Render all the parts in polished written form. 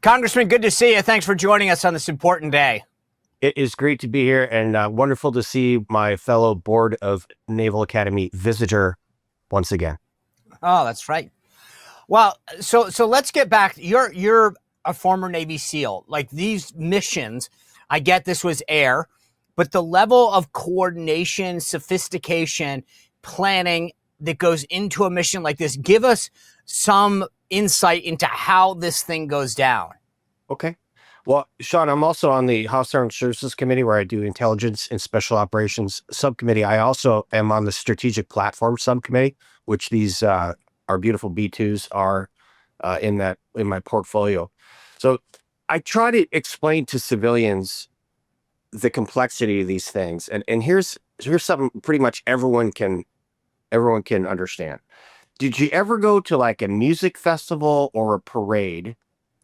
Congressman, good to see you. Thanks for joining us on this important day. It is great to be here and wonderful to see my fellow Board of Naval Academy visitor once again. Oh, that's right. Well, so let's get back. You're a former Navy SEAL. Like these missions, I get this was air, but the level of coordination, sophistication, planning that goes into a mission like this, give us some insight into how this thing goes down. Okay. Well, Sean, I'm also on the House Armed Services Committee where I do intelligence and special operations subcommittee. I also am on the strategic platform subcommittee, which these our beautiful B2s are in my portfolio. So I try to explain to civilians the complexity of these things. And here's something pretty much everyone can understand. Did you ever go to like a music festival or a parade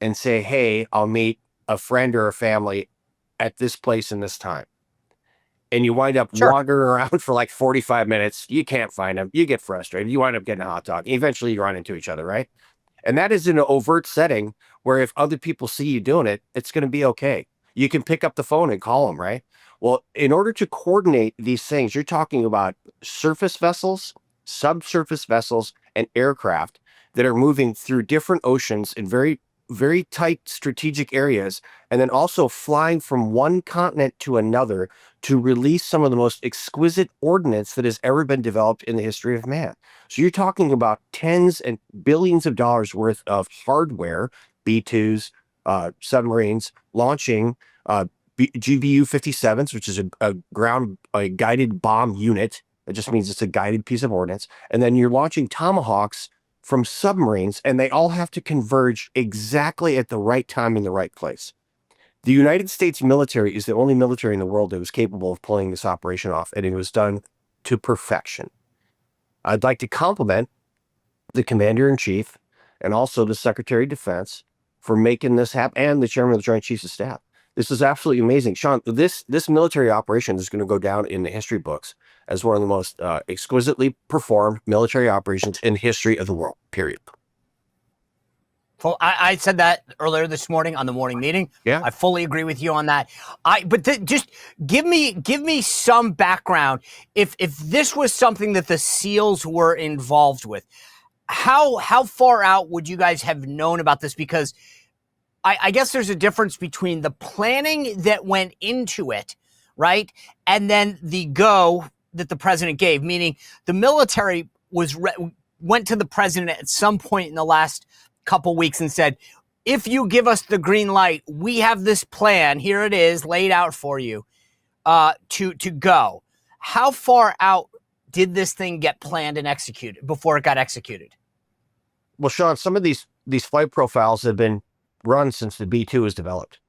and say, hey, I'll meet a friend or a family at this place in this time? And you wind up wandering around for like 45 minutes. You can't find them. You get frustrated. You wind up getting a hot dog. Eventually you run into each other, right? And that is in an overt setting where if other people see you doing it, it's going to be okay. You can pick up the phone and call them, right? Well, in order to coordinate these things, you're talking about surface vessels, subsurface vessels, and aircraft that are moving through different oceans in very, very tight strategic areas, and then also flying from one continent to another to release some of the most exquisite ordnance that has ever been developed in the history of man. So you're talking about tens and billions of dollars worth of hardware, B-2s, submarines, launching GBU-57s, which is a guided bomb unit. It just means it's a guided piece of ordnance. And then you're launching Tomahawks from submarines, and they all have to converge exactly at the right time in the right place. The United States military is the only military in the world that was capable of pulling this operation off, and it was done to perfection. I'd like to compliment the Commander-in-Chief and also the Secretary of Defense for making this happen, and the Chairman of the Joint Chiefs of Staff. This is absolutely amazing. Sean, this military operation is going to go down in the history books as one of the most exquisitely performed military operations in the history of the world, period. Well, I said that earlier this morning on the morning meeting. Yeah. I fully agree with you on that. Just give me some background. If this was something that the SEALs were involved with, how far out would you guys have known about this? Because I guess there's a difference between the planning that went into it, right? And then the go that the president gave, meaning the military went to the president at some point in the last couple weeks and said, if you give us the green light, we have this plan. Here it is laid out for you to go. How far out did this thing get planned and executed before it got executed? Well, Sean, some of these flight profiles have been run since the B-2 was developed.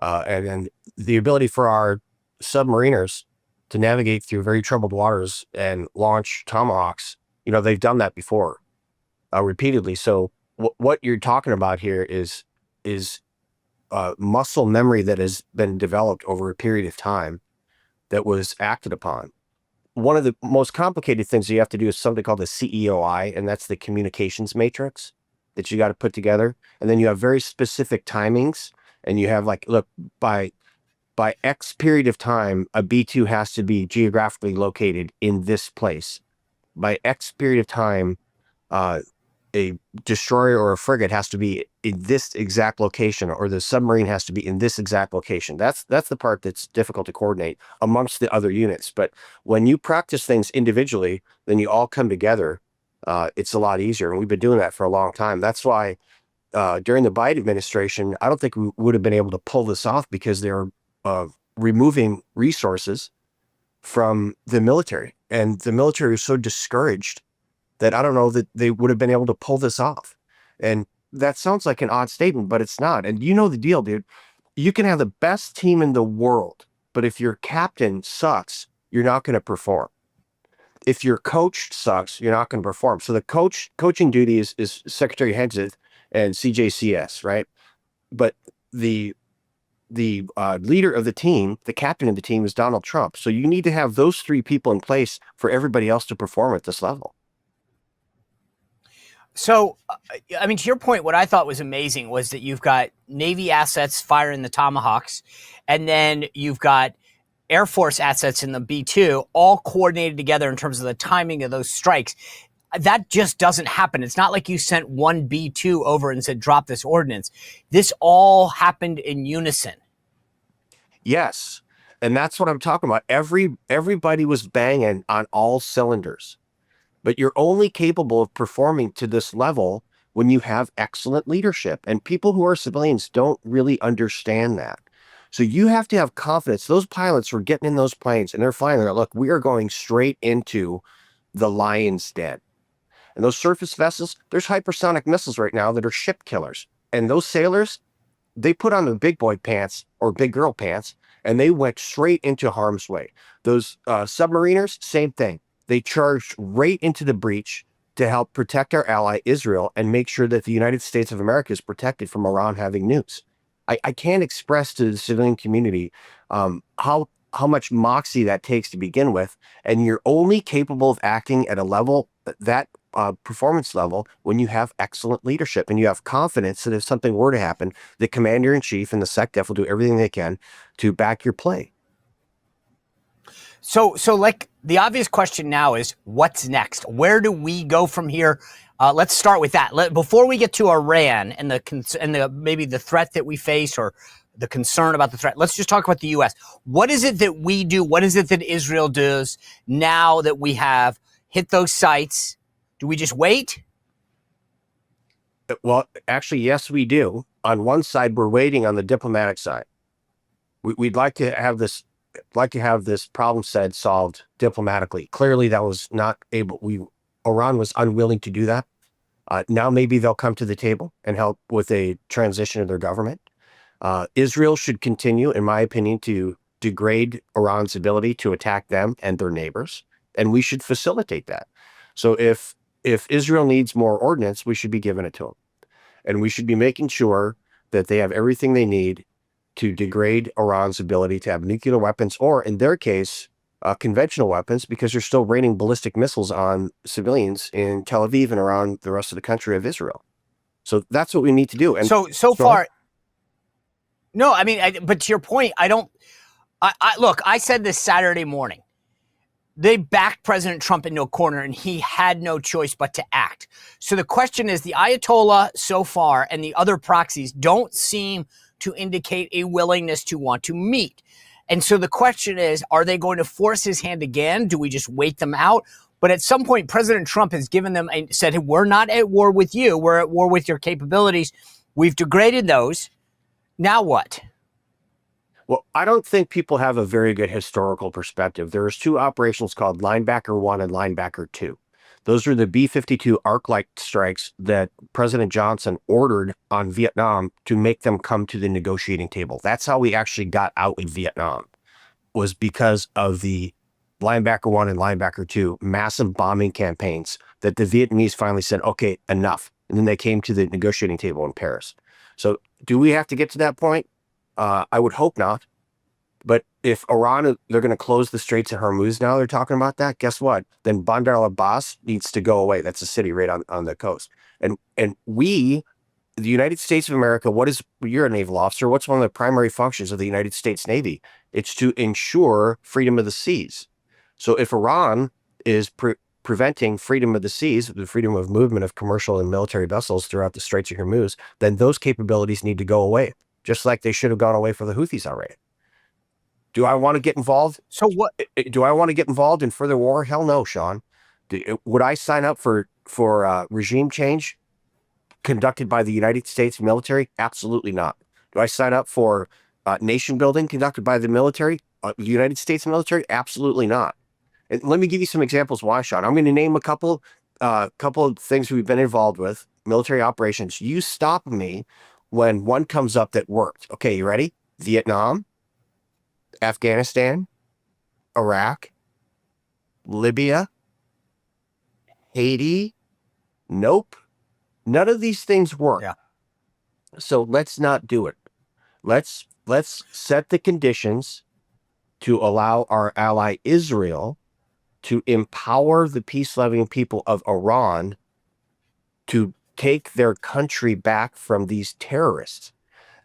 And the ability for our submariners to navigate through very troubled waters and launch Tomahawks, they've done that before repeatedly. So what you're talking about here is muscle memory that has been developed over a period of time that was acted upon. One of the most complicated things you have to do is something called the CEOI, and that's the communications matrix that you got to put together. And then you have very specific timings, and you have look, by X period of time, a B-2 has to be geographically located in this place. By X period of time, a destroyer or a frigate has to be in this exact location, or the submarine has to be in this exact location. That's the part that's difficult to coordinate amongst the other units. But when you practice things individually, then you all come together. It's a lot easier. And we've been doing that for a long time. That's why during the Biden administration, I don't think we would have been able to pull this off, because they're removing resources from the military. And the military was so discouraged that I don't know that they would have been able to pull this off. And that sounds like an odd statement, but it's not. And you know the deal, dude. You can have the best team in the world, but if your captain sucks, you're not going to perform. If your coach sucks, you're not going to perform. So the coaching duty is Secretary Hexit and CJCS, right? But the leader of the team, the captain of the team, is Donald Trump. So you need to have those three people in place for everybody else to perform at this level. So, I mean, to your point, what I thought was amazing was that you've got Navy assets firing the Tomahawks, and then you've got Air Force assets in the B 2, all coordinated together in terms of the timing of those strikes. That just doesn't happen. It's not like you sent one B 2 over and said, drop this ordinance. This all happened in unison. Yes. And that's what I'm talking about. Everybody was banging on all cylinders. But you're only capable of performing to this level when you have excellent leadership. And people who are civilians don't really understand that. So you have to have confidence. Those pilots were getting in those planes and they're flying there. Look, we are going straight into the lion's den. And those surface vessels, there's hypersonic missiles right now that are ship killers. And those sailors, they put on the big boy pants or big girl pants and they went straight into harm's way. Those submariners, same thing. They charged right into the breach to help protect our ally Israel and make sure that the United States of America is protected from Iran having nukes. I can't express to the civilian community how much moxie that takes to begin with, and you're only capable of acting at a level that performance level when you have excellent leadership and you have confidence that if something were to happen, the commander in chief and the SecDef will do everything they can to back your play. So like the obvious question now is, what's next? Where do we go from here? Let's start with that. Before we get to Iran and the maybe the threat that we face or the concern about the threat, let's just talk about the U.S. What is it that we do? What is it that Israel does now that we have hit those sites? Do we just wait? Well, actually, yes, we do. On one side, we're waiting on the diplomatic side. We'd like to have this problem solved diplomatically. Clearly, that was not able. Iran was unwilling to do that. Now maybe they'll come to the table and help with a transition of their government. Israel should continue, in my opinion, to degrade Iran's ability to attack them and their neighbors, and we should facilitate that. So if Israel needs more ordnance, we should be giving it to them, and we should be making sure that they have everything they need to degrade Iran's ability to have nuclear weapons, or in their case, conventional weapons, because they're still raining ballistic missiles on civilians in Tel Aviv and around the rest of the country of Israel. So that's what we need to do. And so far, no, I mean, but to your point, I don't. Look, I said this Saturday morning. They backed President Trump into a corner and he had no choice but to act. So the question is, the Ayatollah so far and the other proxies don't seem to indicate a willingness to want to meet. And so the question is, are they going to force his hand again? Do we just wait them out? But at some point, President Trump has given them and said, we're not at war with you. We're at war with your capabilities. We've degraded those. Now what? Well, I don't think people have a very good historical perspective. There's two operations called Linebacker 1 and Linebacker 2. Those are the B-52 arc-like strikes that President Johnson ordered on Vietnam to make them come to the negotiating table. That's how we actually got out in Vietnam, was because of the Linebacker 1 and Linebacker 2 massive bombing campaigns that the Vietnamese finally said, okay, enough. And then they came to the negotiating table in Paris. So do we have to get to that point? I would hope not. But if Iran, they're going to close the Straits of Hormuz now, they're talking about that, guess what? Then Bandar al-Abbas needs to go away. That's a city right on the coast. And we, the United States of America, you're a naval officer, what's one of the primary functions of the United States Navy? It's to ensure freedom of the seas. So if Iran is preventing freedom of the seas, the freedom of movement of commercial and military vessels throughout the Straits of Hormuz, then those capabilities need to go away, just like they should have gone away for the Houthis already. Do I want to get involved? So what? Do I want to get involved in further war? Hell no, Sean. Would I sign up for regime change conducted by the United States military? Absolutely not. Do I sign up for nation building conducted by the military, the United States military? Absolutely not. And let me give you some examples why, Sean. I'm going to name a couple of things we've been involved with, military operations. You stop me when one comes up that worked. Okay, you ready? Vietnam, Afghanistan, Iraq, Libya, Haiti. Nope. None of these things work. Yeah. So let's not do it. Let's set the conditions to allow our ally Israel to empower the peace-loving people of Iran to take their country back from these terrorists.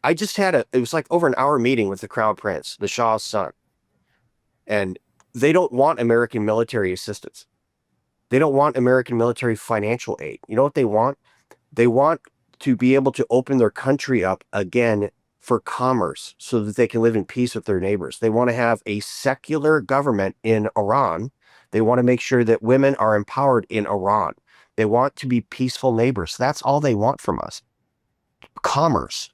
I just had it was like over an hour meeting with the Crown Prince, the Shah's son, and they don't want American military assistance. They don't want American military financial aid. You know what they want? They want to be able to open their country up again for commerce so that they can live in peace with their neighbors. They want to have a secular government in Iran. They want to make sure that women are empowered in Iran. They want to be peaceful neighbors. That's all they want from us. Commerce.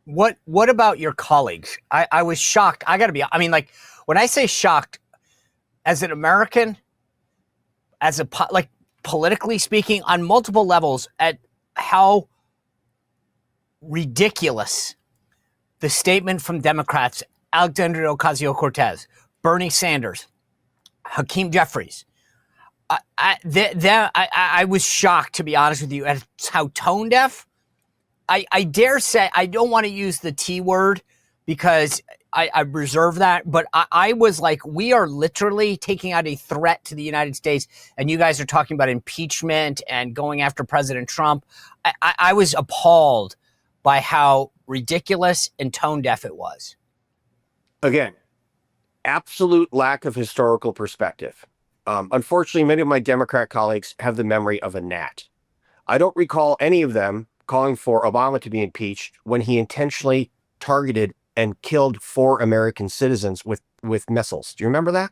What about your colleagues? I was shocked. I got to be, I mean, like, when I say shocked, as an American, as a, like, politically speaking, on multiple levels, at how ridiculous the statement from Democrats, Alexandria Ocasio-Cortez, Bernie Sanders, Hakeem Jeffries. I was shocked, to be honest with you, at how tone deaf. I dare say, I don't want to use the T word because I reserve that, but I was like, we are literally taking out a threat to the United States, and you guys are talking about impeachment and going after President Trump. I was appalled by how ridiculous and tone deaf it was. Again, absolute lack of historical perspective. Unfortunately, many of my Democrat colleagues have the memory of a gnat. I don't recall any of them calling for Obama to be impeached when he intentionally targeted and killed 4 American citizens with missiles. Do you remember that?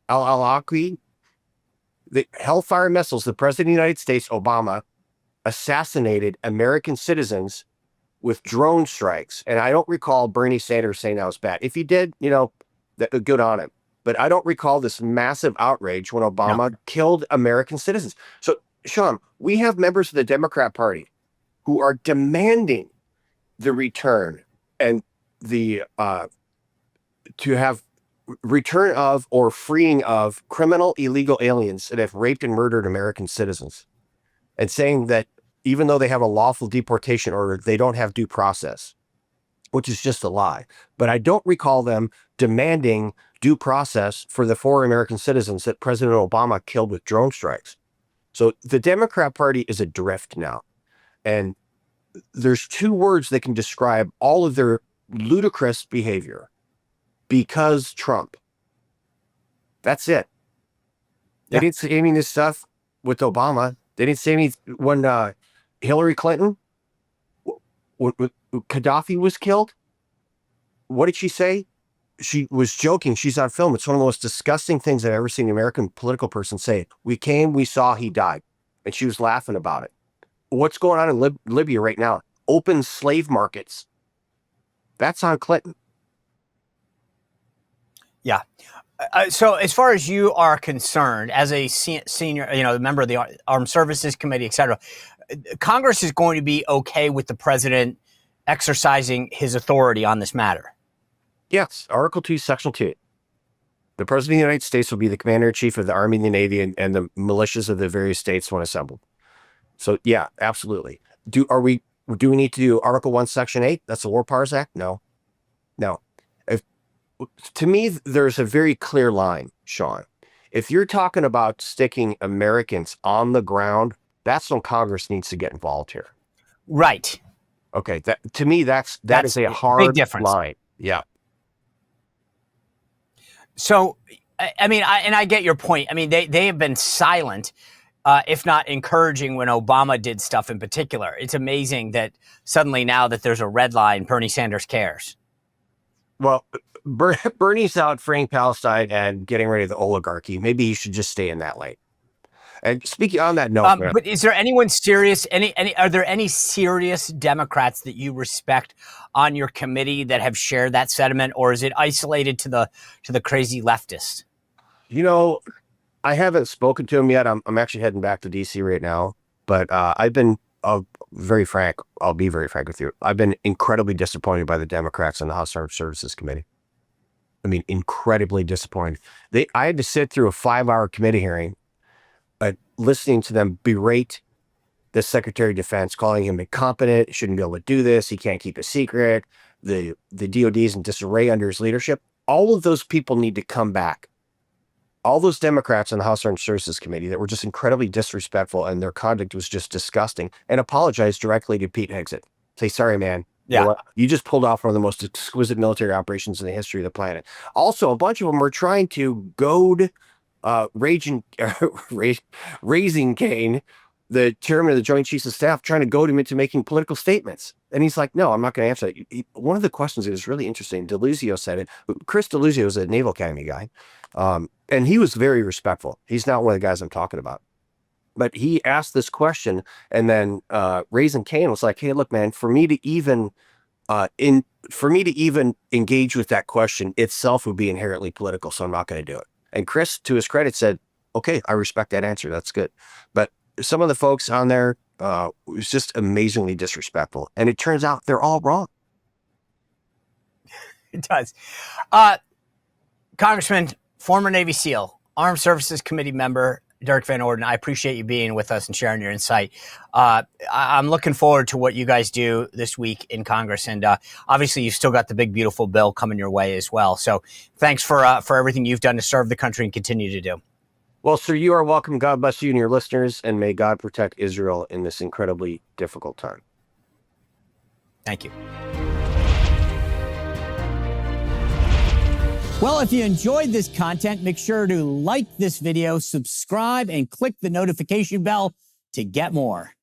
Al-Aqi, the Hellfire missiles, the President of the United States, Obama, assassinated American citizens with drone strikes. And I don't recall Bernie Sanders saying that was bad. If he did, good on him. But I don't recall this massive outrage when Obama killed American citizens. So, Sean, we have members of the Democrat Party who are demanding the return and the to have return of or freeing of criminal illegal aliens that have raped and murdered American citizens, and saying that even though they have a lawful deportation order, they don't have due process, which is just a lie. But I don't recall them demanding due process for the 4 American citizens that President Obama killed with drone strikes. So the Democrat Party is adrift now. And there's 2 words that can describe all of their ludicrous behavior. Because Trump. That's it. They didn't say any of this stuff with Obama. They didn't say any when Hillary Clinton, when Gaddafi was killed. What did she say? She was joking. She's on film. It's one of the most disgusting things I've ever seen an American political person say. We came, we saw, he died. And she was laughing about it. What's going on in Libya right now? Open slave markets. That's on Clinton. Yeah. So as far as you are concerned, as a senior, member of the Armed Services Committee, et cetera, Congress is going to be okay with the president exercising his authority on this matter. Yes. Article 2, Section 2. The President of the United States will be the Commander-in-Chief of the Army and the Navy and the militias of the various states when assembled. So, yeah, absolutely. Do we need to do Article 1, Section 8? That's the War Powers Act? No. To me, there's a very clear line, Sean. If you're talking about sticking Americans on the ground, that's when Congress needs to get involved here. Right. Okay. To me, that is a hard big difference. line. Yeah. So, I mean, I get your point. I mean, they have been silent, if not encouraging, when Obama did stuff in particular. It's amazing that suddenly now that there's a red line, Bernie Sanders cares. Well, Bernie's out freeing Palestine and getting rid of the oligarchy. Maybe he should just stay in that lane. And speaking on that note, but is there anyone serious? Are there any serious Democrats that you respect on your committee that have shared that sentiment, or is it isolated to the crazy leftists? I haven't spoken to him yet. I'm actually heading back to DC right now, but I've been very frank. I'll be very frank with you. I've been incredibly disappointed by the Democrats on the House Armed Services Committee. I mean, incredibly disappointed. I had to sit through a 5-hour committee hearing, listening to them berate the Secretary of Defense, calling him incompetent, shouldn't be able to do this, he can't keep a secret, the DOD is in disarray under his leadership. All of those people need to come back all those Democrats on the House Armed Services Committee that were just incredibly disrespectful and their conduct was just disgusting, and apologized directly to Pete Hegseth. Say, sorry, man. You know Yeah. what? You just pulled off one of the most exquisite military operations in the history of the planet. Also, a bunch of them were trying to goad Raising Kane, the chairman of the Joint Chiefs of Staff, trying to goad him into making political statements. And he's like, no, I'm not going to answer that. One of the questions is really interesting. DeLuzio said it. Chris DeLuzio is a Naval Academy guy. And he was very respectful. He's not one of the guys I'm talking about. But he asked this question, and then Raising Kane was like, hey, look, man, for me to even engage with that question itself would be inherently political, so I'm not going to do it. And Chris, to his credit, said, okay, I respect that answer. That's good. But some of the folks on there was just amazingly disrespectful. And it turns out they're all wrong. It does. Congressman, former Navy SEAL, Armed Services Committee member, Derrick Van Orden, I appreciate you being with us and sharing your insight. I'm looking forward to what you guys do this week in Congress. And obviously, you've still got the big, beautiful bill coming your way as well. So thanks for everything you've done to serve the country and continue to do. Well, sir, you are welcome. God bless you and your listeners, and may God protect Israel in this incredibly difficult time. Thank you. Well, if you enjoyed this content, make sure to like this video, subscribe, and click the notification bell to get more.